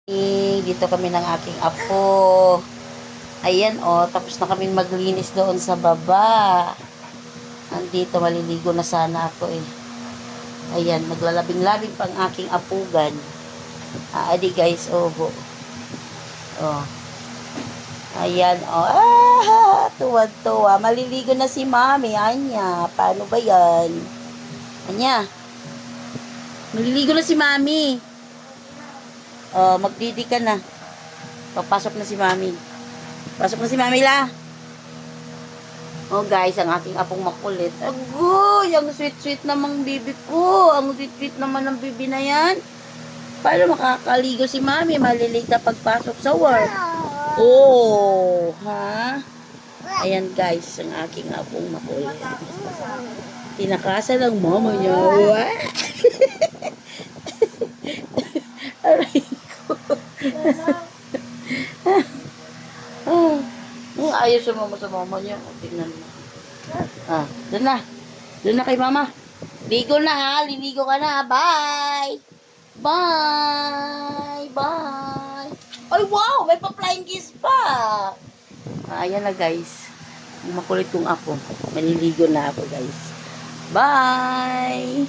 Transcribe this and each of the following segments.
Dito kami ng aking apo. Ayan tapos na kami maglinis doon sa baba. Andito, maliligo na sana ako eh. Ayan, naglalabing-labing pang aking apugan. Adi guys, Ayan, tuwa-tuwa. Maliligo na si mami, Anya. Paano ba yan? Anya, maliligo na si mami. Magdidi ka na. Papasok na si mami. Pasok na si mami la. Guys, ang aking apong makulit. Agoy, ang sweet-sweet namang bibi ko. Ang sweet-sweet naman ng bibi na yan. Paano makakaligo si mami? Malilate na pagpasok sa work. Ha? Ayan guys, ang aking apong makulit. Tinakasan ng mama niya. Aray ko. Ayos sa mama niya. Tingnan mo. Doon na. Doon na kay mama. Ligo na ha. Liligo ka na. Bye. Bye. Bye. Ay wow. May pa-flying kiss pa. Ayan na guys. Makulit kong ako. Maliligo na ako guys. Bye.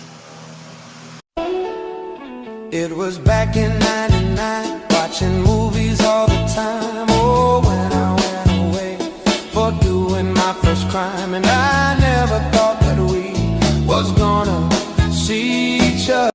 It was back in 99, watching movies all the time. Oh, when I went away for doing my first crime, and I never thought that we was gonna see each other.